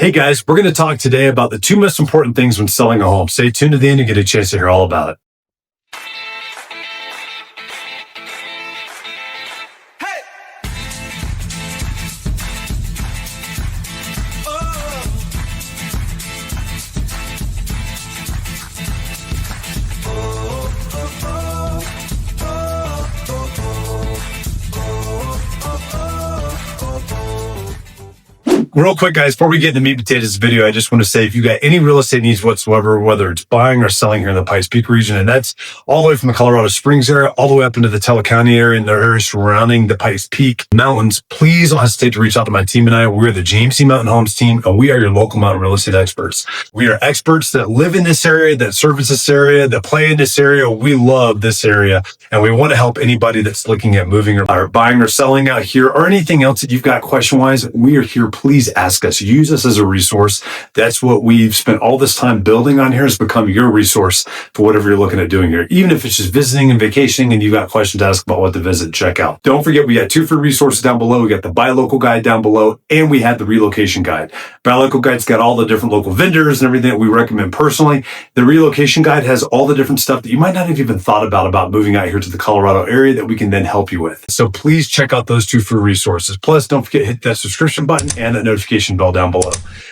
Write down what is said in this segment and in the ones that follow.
Hey guys, we're going to talk today about the two most important things when selling a home. Stay tuned to the end and get a chance to hear all about it. Real quick, guys, before we get into the meat and potatoes of the video, I just want to say if you got any real estate needs whatsoever, whether it's buying or selling here in the Pikes Peak region, and that's all the way from the Colorado Springs area, all the way up into the Teller County area and the areas surrounding the Pikes Peak Mountains, please don't hesitate to reach out to my team and I. We're the GMC Mountain Homes team, and we are your local mountain real estate experts. We are experts that live in this area, that service this area, that play in this area. We love this area, and we want to help anybody that's looking at moving or buying or selling out here or anything else that you've got question-wise. We are here. Please ask us. Use us as a resource. That's what we've spent all this time building on here, has become your resource for whatever you're looking at doing here. Even if it's just visiting and vacationing and you've got questions to ask about what to visit, check out. Don't forget, we got two free resources down below. We got the Buy Local Guide down below, and we have the Relocation Guide. Buy Local Guide's got all the different local vendors and everything that we recommend personally. The Relocation Guide has all the different stuff that you might not have even thought about moving out here to the Colorado area that we can then help you with. So please check out those two free resources. Plus, don't forget to hit that subscription button and that notification bell down below.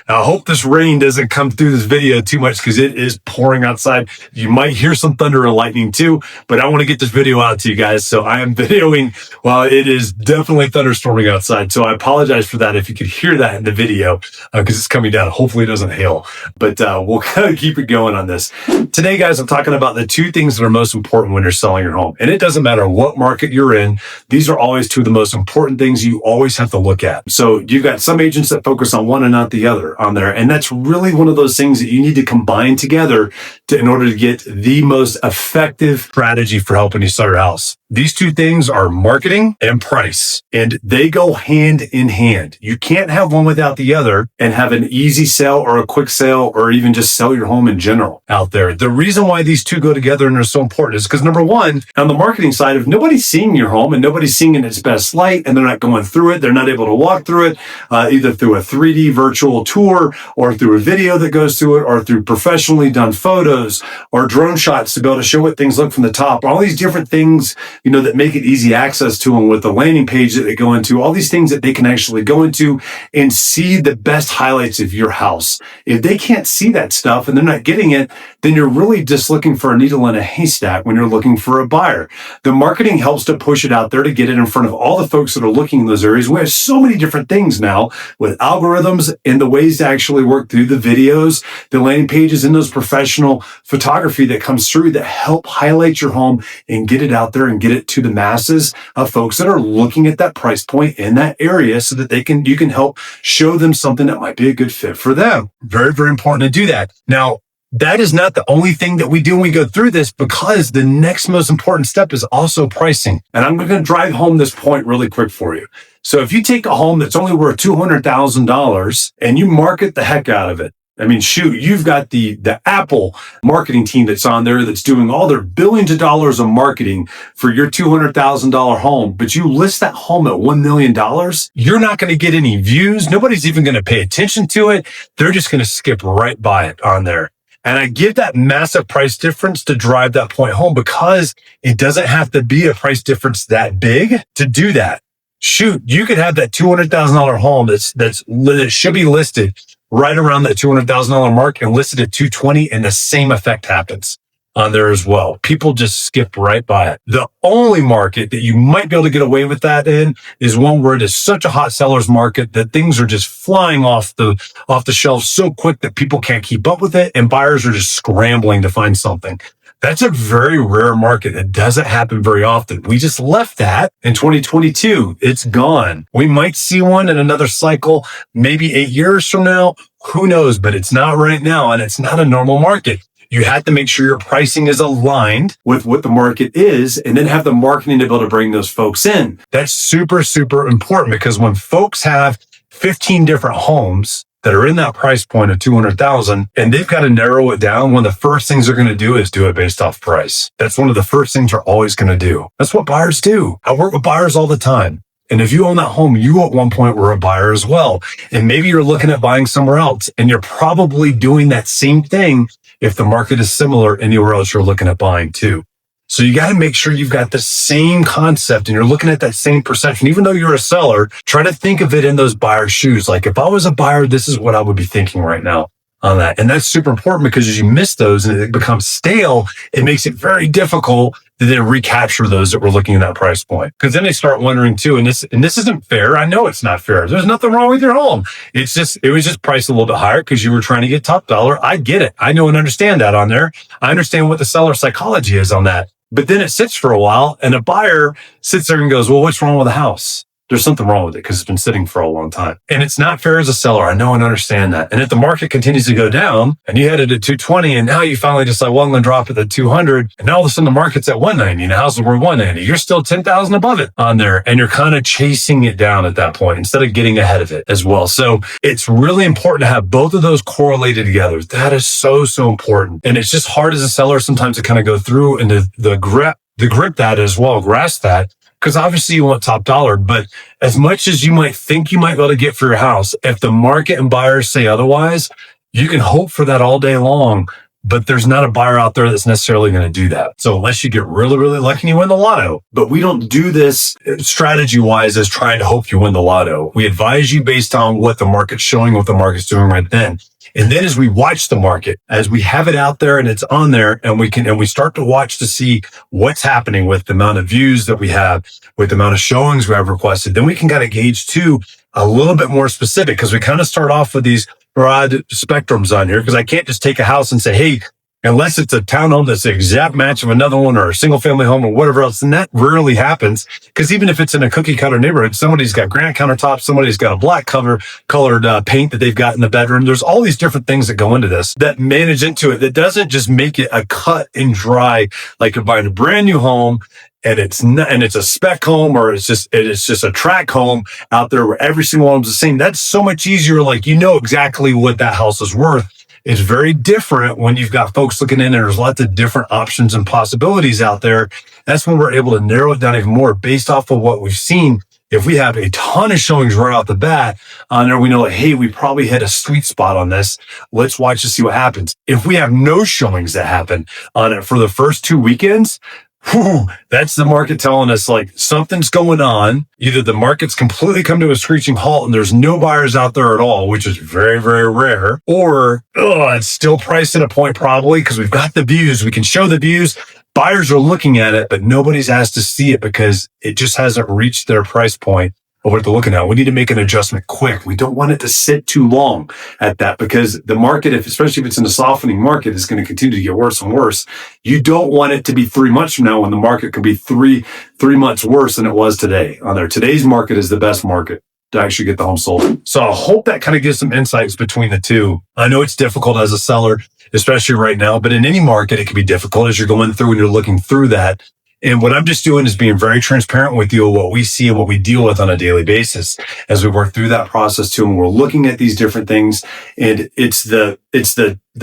Now, I hope this rain doesn't come through this video too much because it is pouring outside. You might hear some thunder and lightning too, but I want to get this video out to you guys. So I am videoing while it is definitely thunderstorming outside. So I apologize for that if you could hear that in the video because it's coming down. Hopefully it doesn't hail, but we'll kind of keep it going on this. Today, guys, I'm talking about the two things that are most important when you're selling your home. And it doesn't matter what market you're in. These are always two of the most important things you always have to look at. So you've got some agents that focus on one and not the other on there. And that's really one of those things that you need to combine together in order to get the most effective strategy for helping you sell your house. These two things are marketing and price, and they go hand in hand. You can't have one without the other and have an easy sale or a quick sale or even just sell your home in general out there. The reason why these two go together and are so important is because, number one, on the marketing side, if nobody's seeing your home and nobody's seeing it in its best light and they're not going through it, they're not able to walk through it, either through a 3D virtual tour or through a video that goes through it or through professionally done photos or drone shots to be able to show what things look from the top, all these different things, that make it easy access to them with the landing page that they go into, all these things that they can actually go into and see the best highlights of your house. If they can't see that stuff and they're not getting it, then you're really just looking for a needle in a haystack when you're looking for a buyer. The marketing helps to push it out there to get it in front of all the folks that are looking in those areas. We have so many different things now with algorithms and the ways to actually work through the videos, the landing pages, and those professional photography that comes through that help highlight your home and get it out there and get it to the masses of folks that are looking at that price point in that area so that you can help show them something that might be a good fit for them. Very, very important to do that. Now, that is not the only thing that we do when we go through this, because the next most important step is also pricing. And I'm going to drive home this point really quick for you. So if you take a home that's only worth $200,000 and you market the heck out of it, I mean, shoot, you've got the Apple marketing team that's on there that's doing all their billions of dollars of marketing for your $200,000 home, but you list that home at $1 million, you're not going to get any views. Nobody's even going to pay attention to it. They're just going to skip right by it on there. And I give that massive price difference to drive that point home because it doesn't have to be a price difference that big to do that. Shoot, you could have that $200,000 home that should be listed right around that $200,000 mark and listed at $220,000, and the same effect happens on there as well. People just skip right by it. The only market that you might be able to get away with that in is one where it is such a hot seller's market that things are just flying off the shelves so quick that people can't keep up with it and buyers are just scrambling to find something. That's a very rare market. It doesn't happen very often. We just left that in 2022. It's gone. We might see one in another cycle, maybe 8 years from now. Who knows? But it's not right now, and it's not a normal market. You have to make sure your pricing is aligned with what the market is, and then have the marketing to be able to bring those folks in. That's super, super important, because when folks have 15 different homes that are in that price point of $200,000 and they've got to narrow it down, one of the first things they're going to do is do it based off price. That's one of the first things they're always going to do. That's what buyers do. I work with buyers all the time. And if you own that home, you at one point were a buyer as well. And maybe you're looking at buying somewhere else, and you're probably doing that same thing if the market is similar anywhere else you're looking at buying too. So you got to make sure you've got the same concept and you're looking at that same perception. Even though you're a seller, try to think of it in those buyer shoes. Like if I was a buyer, this is what I would be thinking right now on that. And that's super important because as you miss those and it becomes stale, it makes it very difficult to then recapture those that were looking at that price point. Because then they start wondering too, and this isn't fair. I know it's not fair. There's nothing wrong with your home. It was just priced a little bit higher because you were trying to get top dollar. I get it. I know and understand that on there. I understand what the seller psychology is on that. But then it sits for a while and a buyer sits there and goes, well, what's wrong with the house? There's something wrong with it because it's been sitting for a long time. And it's not fair as a seller. I know and understand that. And if the market continues to go down and you had it at 220 and now you finally decide, well, I'm going to drop it to 200. And now all of a sudden the market's at 190 and the house is worth 190. You're still 10,000 above it on there. And you're kind of chasing it down at that point instead of getting ahead of it as well. So it's really important to have both of those correlated together. That is so, so important. And it's just hard as a seller sometimes to kind of go through and the grip that as well, grasp that. Because obviously you want top dollar, but as much as you might think you might be able to get for your house, if the market and buyers say otherwise, you can hope for that all day long, but there's not a buyer out there that's necessarily going to do that. So unless you get really, really lucky and you win the lotto, but we don't do this strategy wise as trying to hope you win the lotto. We advise you based on what the market's showing, what the market's doing right then. And then as we watch the market, as we have it out there and it's on there and we start to watch to see what's happening with the amount of views that we have, with the amount of showings we have requested, then we can kind of gauge too a little bit more specific because we kind of start off with these broad spectrums on here because I can't just take a house and say, hey, unless it's a townhome that's the exact match of another one or a single family home or whatever else. And that rarely happens because even if it's in a cookie cutter neighborhood, somebody's got granite countertops, somebody's got a black colored paint that they've got in the bedroom. There's all these different things that go into this that manage into it. That doesn't just make it a cut and dry, like you're buying a brand new home and it's a spec home or it's just a track home out there where every single one is the same. That's so much easier. Like, you know exactly what that house is worth. It's very different when you've got folks looking in and there's lots of different options and possibilities out there. That's when we're able to narrow it down even more based off of what we've seen. If we have a ton of showings right off the bat on there, we know, like, hey, we probably hit a sweet spot on this. Let's watch to see what happens. If we have no showings that happen on it for the first 2 weekends, that's the market telling us like something's going on. Either the market's completely come to a screeching halt and there's no buyers out there at all, which is very, very rare, or it's still priced at a point probably because we've got the views. We can show the views. Buyers are looking at it, but nobody's asked to see it because it just hasn't reached their price point of what they're looking at. We need to make an adjustment quick. We don't want it to sit too long at that because the market, especially if it's in a softening market, is going to continue to get worse and worse. You don't want it to be 3 months from now when the market could be three months worse than it was today. On there, today's market is the best market to actually get the home sold. So I hope that kind of gives some insights between the two. I know it's difficult as a seller, especially right now, but in any market, it can be difficult as you're going through and you're looking through that. And what I'm just doing is being very transparent with you, what we see and what we deal with on a daily basis as we work through that process too. And we're looking at these different things. And it's the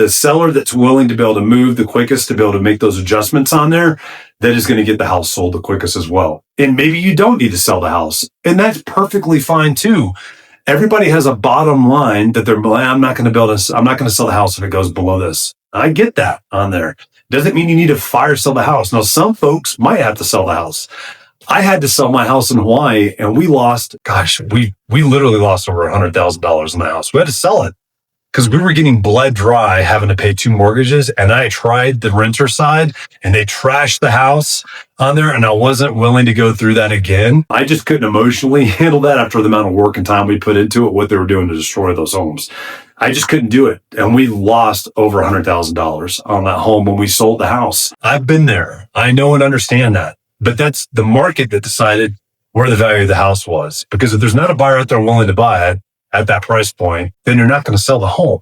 seller that's willing to be able to move the quickest, to be able to make those adjustments on there, that is going to get the house sold the quickest as well. And maybe you don't need to sell the house. And that's perfectly fine too. Everybody has a bottom line that I'm not going to sell the house if it goes below this. I get that on there. Doesn't mean you need to fire sell the house. Now, some folks might have to sell the house. I had to sell my house in Hawaii and we literally lost over $100,000 in the house. We had to sell it because we were getting bled dry having to pay 2 mortgages. And I tried the renter side and they trashed the house on there. And I wasn't willing to go through that again. I just couldn't emotionally handle that after the amount of work and time we put into it, what they were doing to destroy those homes. I just couldn't do it. And we lost over $100,000 on that home when we sold the house. I've been there. I know and understand that. But that's the market that decided where the value of the house was. Because if there's not a buyer out there willing to buy it at that price point, then you're not going to sell the home.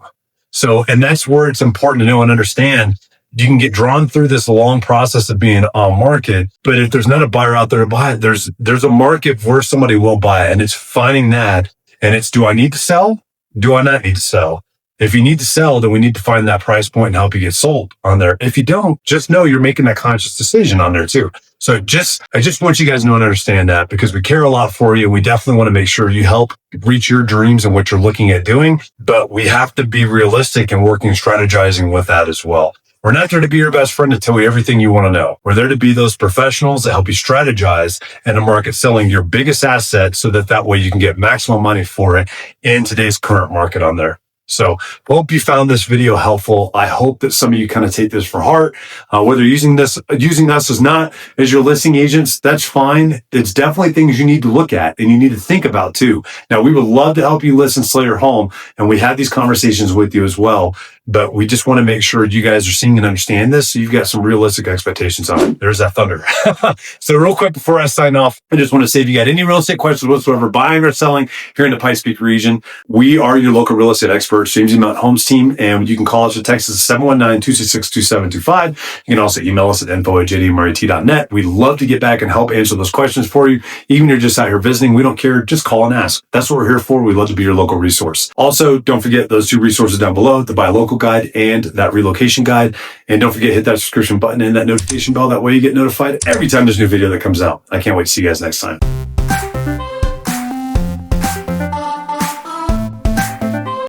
So, and that's where it's important to know and understand. You can get drawn through this long process of being on market, but if there's not a buyer out there to buy it, there's a market where somebody will buy it. And it's finding that. And it's, do I need to sell? Do I not need to sell? If you need to sell, then we need to find that price point and help you get sold on there. If you don't, just know you're making that conscious decision on there too. So I just want you guys to know and understand that, because we care a lot for you. We definitely want to make sure you help reach your dreams and what you're looking at doing, but we have to be realistic and working, strategizing with that as well. We're not there to be your best friend to tell you everything you want to know. We're there to be those professionals that help you strategize in a market, selling your biggest asset so that way you can get maximum money for it in today's current market on there. So hope you found this video helpful. I hope that some of you kind of take this for heart. Whether using us as not as your listing agents, that's fine. It's definitely things you need to look at and you need to think about too. Now, we would love to help you list and sell your home, and we have these conversations with you as well. But we just want to make sure you guys are seeing and understand this, so you've got some realistic expectations on it. There's that thunder. So real quick before I sign off, I just want to say, if you got any real estate questions whatsoever, buying or selling here in the Pikes Peak region, we are your local real estate experts, James E. Mountain Homes team, and you can call us or text us at 719-266-2725. You can also email us at info@jdmrt.net. We'd love to get back and help answer those questions for you. Even if you're just out here visiting, we don't care. Just call and ask. That's what we're here for. We'd love to be your local resource. Also, don't forget those two resources down below, the Buy Local guide and that relocation guide. And don't forget, hit that subscription button and that notification bell. That way you get notified every time there's a new video that comes out. I can't wait to see you guys next time.